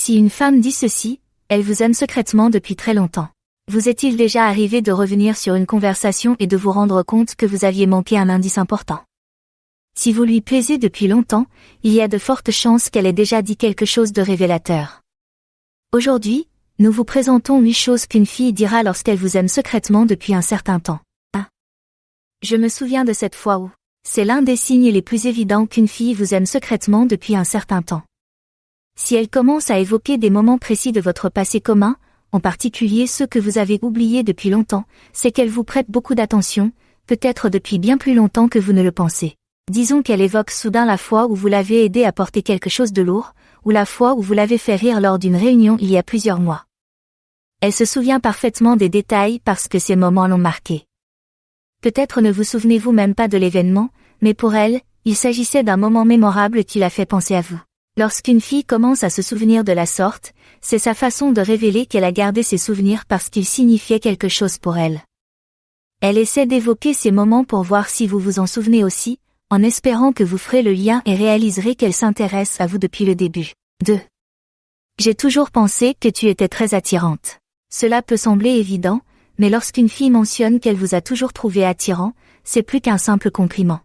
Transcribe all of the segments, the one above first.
Si une femme dit ceci, elle vous aime secrètement depuis très longtemps. Vous est-il déjà arrivé de revenir sur une conversation et de vous rendre compte que vous aviez manqué un indice important? Si vous lui plaisez depuis longtemps, il y a de fortes chances qu'elle ait déjà dit quelque chose de révélateur. Aujourd'hui, nous vous présentons 8 choses qu'une fille dira lorsqu'elle vous aime secrètement depuis un certain temps. 1. Je me souviens de cette fois où. C'est l'un des signes les plus évidents qu'une fille vous aime secrètement depuis un certain temps. Si elle commence à évoquer des moments précis de votre passé commun, en particulier ceux que vous avez oubliés depuis longtemps, c'est qu'elle vous prête beaucoup d'attention, peut-être depuis bien plus longtemps que vous ne le pensez. Disons qu'elle évoque soudain la fois où vous l'avez aidé à porter quelque chose de lourd, ou la fois où vous l'avez fait rire lors d'une réunion il y a plusieurs mois. Elle se souvient parfaitement des détails parce que ces moments l'ont marquée. Peut-être ne vous souvenez-vous même pas de l'événement, mais pour elle, il s'agissait d'un moment mémorable qui l'a fait penser à vous. Lorsqu'une fille commence à se souvenir de la sorte, c'est sa façon de révéler qu'elle a gardé ses souvenirs parce qu'ils signifiaient quelque chose pour elle. Elle essaie d'évoquer ces moments pour voir si vous vous en souvenez aussi, en espérant que vous ferez le lien et réaliserez qu'elle s'intéresse à vous depuis le début. 2. J'ai toujours pensé que tu étais très attirante. Cela peut sembler évident, mais lorsqu'une fille mentionne qu'elle vous a toujours trouvé attirant, c'est plus qu'un simple compliment.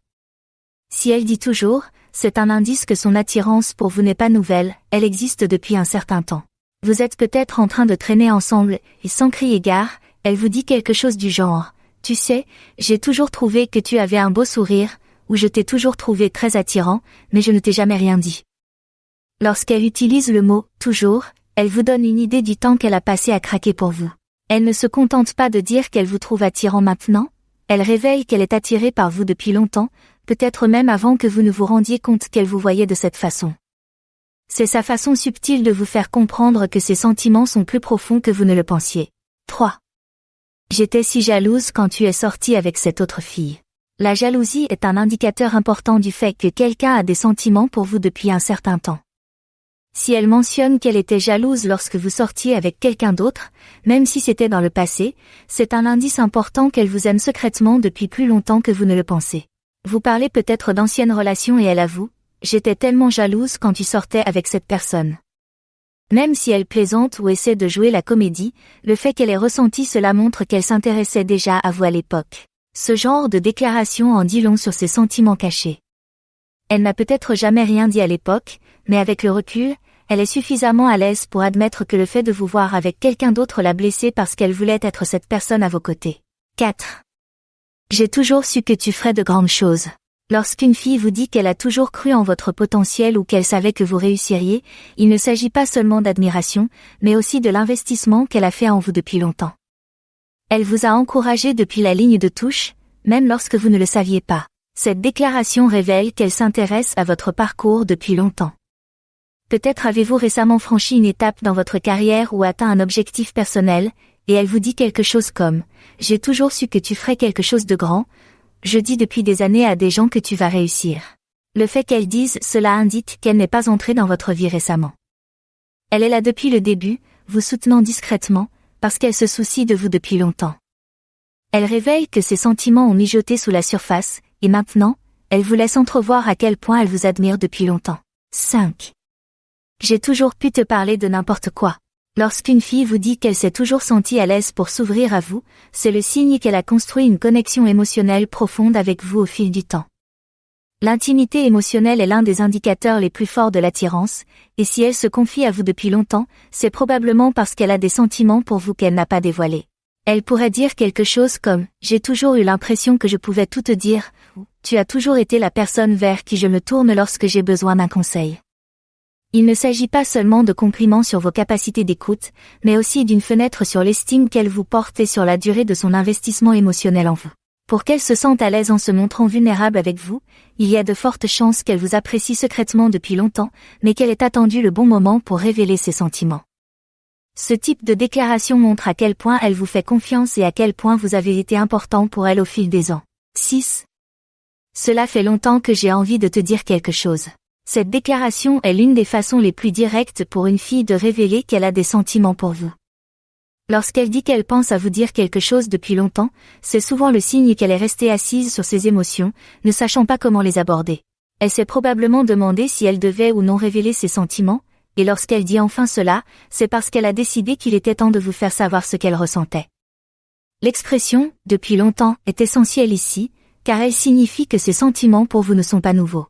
Si elle dit toujours, c'est un indice que son attirance pour vous n'est pas nouvelle, elle existe depuis un certain temps. Vous êtes peut-être en train de traîner ensemble, et sans crier gare, elle vous dit quelque chose du genre « Tu sais, j'ai toujours trouvé que tu avais un beau sourire » ou « Je t'ai toujours trouvé très attirant, mais je ne t'ai jamais rien dit ». Lorsqu'elle utilise le mot « toujours », elle vous donne une idée du temps qu'elle a passé à craquer pour vous. Elle ne se contente pas de dire qu'elle vous trouve attirant maintenant, elle révèle qu'elle est attirée par vous depuis longtemps, peut-être même avant que vous ne vous rendiez compte qu'elle vous voyait de cette façon. C'est sa façon subtile de vous faire comprendre que ses sentiments sont plus profonds que vous ne le pensiez. 3. J'étais si jalouse quand tu es sortie avec cette autre fille. La jalousie est un indicateur important du fait que quelqu'un a des sentiments pour vous depuis un certain temps. Si elle mentionne qu'elle était jalouse lorsque vous sortiez avec quelqu'un d'autre, même si c'était dans le passé, c'est un indice important qu'elle vous aime secrètement depuis plus longtemps que vous ne le pensez. Vous parlez peut-être d'anciennes relations et elle avoue « J'étais tellement jalouse quand tu sortais avec cette personne ». Même si elle plaisante ou essaie de jouer la comédie, le fait qu'elle ait ressenti cela montre qu'elle s'intéressait déjà à vous à l'époque. Ce genre de déclaration en dit long sur ses sentiments cachés. Elle n'a peut-être jamais rien dit à l'époque, mais avec le recul, elle est suffisamment à l'aise pour admettre que le fait de vous voir avec quelqu'un d'autre l'a blessée parce qu'elle voulait être cette personne à vos côtés. 4. J'ai toujours su que tu ferais de grandes choses. Lorsqu'une fille vous dit qu'elle a toujours cru en votre potentiel ou qu'elle savait que vous réussiriez, il ne s'agit pas seulement d'admiration, mais aussi de l'investissement qu'elle a fait en vous depuis longtemps. Elle vous a encouragé depuis la ligne de touche, même lorsque vous ne le saviez pas. Cette déclaration révèle qu'elle s'intéresse à votre parcours depuis longtemps. Peut-être avez-vous récemment franchi une étape dans votre carrière ou atteint un objectif personnel, et elle vous dit quelque chose comme « J'ai toujours su que tu ferais quelque chose de grand, je dis depuis des années à des gens que tu vas réussir ». Le fait qu'elle dise cela indique qu'elle n'est pas entrée dans votre vie récemment. Elle est là depuis le début, vous soutenant discrètement, parce qu'elle se soucie de vous depuis longtemps. Elle révèle que ses sentiments ont mijoté sous la surface, et maintenant, elle vous laisse entrevoir à quel point elle vous admire depuis longtemps. 5. J'ai toujours pu te parler de n'importe quoi. Lorsqu'une fille vous dit qu'elle s'est toujours sentie à l'aise pour s'ouvrir à vous, c'est le signe qu'elle a construit une connexion émotionnelle profonde avec vous au fil du temps. L'intimité émotionnelle est l'un des indicateurs les plus forts de l'attirance, et si elle se confie à vous depuis longtemps, c'est probablement parce qu'elle a des sentiments pour vous qu'elle n'a pas dévoilés. Elle pourrait dire quelque chose comme « J'ai toujours eu l'impression que je pouvais tout te dire » ou « Tu as toujours été la personne vers qui je me tourne lorsque j'ai besoin d'un conseil ». Il ne s'agit pas seulement de compliments sur vos capacités d'écoute, mais aussi d'une fenêtre sur l'estime qu'elle vous porte et sur la durée de son investissement émotionnel en vous. Pour qu'elle se sente à l'aise en se montrant vulnérable avec vous, il y a de fortes chances qu'elle vous apprécie secrètement depuis longtemps, mais qu'elle ait attendu le bon moment pour révéler ses sentiments. Ce type de déclaration montre à quel point elle vous fait confiance et à quel point vous avez été important pour elle au fil des ans. 6. Cela fait longtemps que j'ai envie de te dire quelque chose. Cette déclaration est l'une des façons les plus directes pour une fille de révéler qu'elle a des sentiments pour vous. Lorsqu'elle dit qu'elle pense à vous dire quelque chose depuis longtemps, c'est souvent le signe qu'elle est restée assise sur ses émotions, ne sachant pas comment les aborder. Elle s'est probablement demandé si elle devait ou non révéler ses sentiments, et lorsqu'elle dit enfin cela, c'est parce qu'elle a décidé qu'il était temps de vous faire savoir ce qu'elle ressentait. L'expression « depuis longtemps » est essentielle ici, car elle signifie que ses sentiments pour vous ne sont pas nouveaux.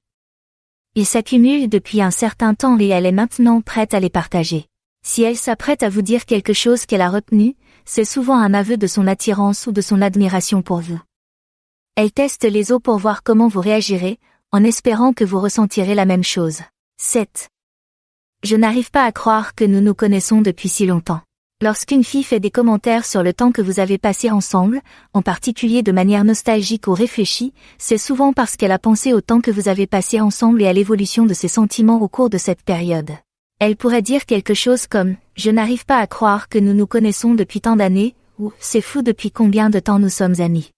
Ils s'accumulent depuis un certain temps et elle est maintenant prête à les partager. Si elle s'apprête à vous dire quelque chose qu'elle a retenu, c'est souvent un aveu de son attirance ou de son admiration pour vous. Elle teste les eaux pour voir comment vous réagirez, en espérant que vous ressentirez la même chose. 7. Je n'arrive pas à croire que nous nous connaissons depuis si longtemps. Lorsqu'une fille fait des commentaires sur le temps que vous avez passé ensemble, en particulier de manière nostalgique ou réfléchie, c'est souvent parce qu'elle a pensé au temps que vous avez passé ensemble et à l'évolution de ses sentiments au cours de cette période. Elle pourrait dire quelque chose comme « Je n'arrive pas à croire que nous nous connaissons depuis tant d'années » ou « C'est fou depuis combien de temps nous sommes amis ».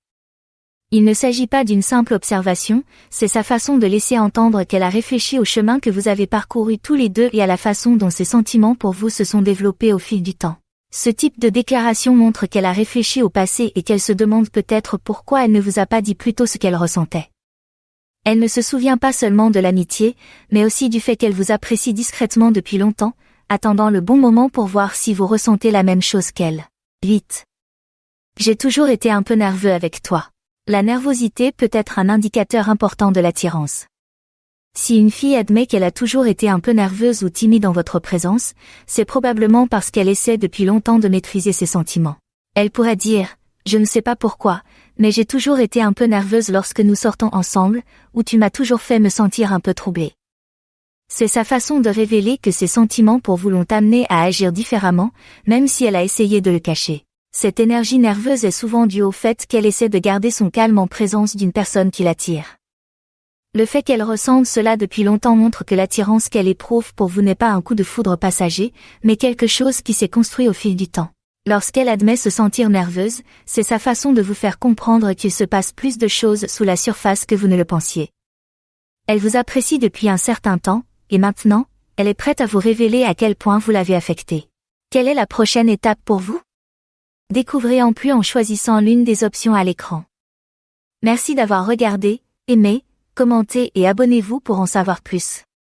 Il ne s'agit pas d'une simple observation, c'est sa façon de laisser entendre qu'elle a réfléchi au chemin que vous avez parcouru tous les deux et à la façon dont ses sentiments pour vous se sont développés au fil du temps. Ce type de déclaration montre qu'elle a réfléchi au passé et qu'elle se demande peut-être pourquoi elle ne vous a pas dit plus tôt ce qu'elle ressentait. Elle ne se souvient pas seulement de l'amitié, mais aussi du fait qu'elle vous apprécie discrètement depuis longtemps, attendant le bon moment pour voir si vous ressentez la même chose qu'elle. 8. J'ai toujours été un peu nerveux avec toi. La nervosité peut être un indicateur important de l'attirance. Si une fille admet qu'elle a toujours été un peu nerveuse ou timide en votre présence, c'est probablement parce qu'elle essaie depuis longtemps de maîtriser ses sentiments. Elle pourrait dire « Je ne sais pas pourquoi, mais j'ai toujours été un peu nerveuse lorsque nous sortons ensemble, ou tu m'as toujours fait me sentir un peu troublée. » C'est sa façon de révéler que ses sentiments pour vous l'ont amenée à agir différemment, même si elle a essayé de le cacher. Cette énergie nerveuse est souvent due au fait qu'elle essaie de garder son calme en présence d'une personne qui l'attire. Le fait qu'elle ressente cela depuis longtemps montre que l'attirance qu'elle éprouve pour vous n'est pas un coup de foudre passager, mais quelque chose qui s'est construit au fil du temps. Lorsqu'elle admet se sentir nerveuse, c'est sa façon de vous faire comprendre qu'il se passe plus de choses sous la surface que vous ne le pensiez. Elle vous apprécie depuis un certain temps, et maintenant, elle est prête à vous révéler à quel point vous l'avez affectée. Quelle est la prochaine étape pour vous? Découvrez en plus en choisissant l'une des options à l'écran. Merci d'avoir regardé, aimé, commentez et abonnez-vous pour en savoir plus.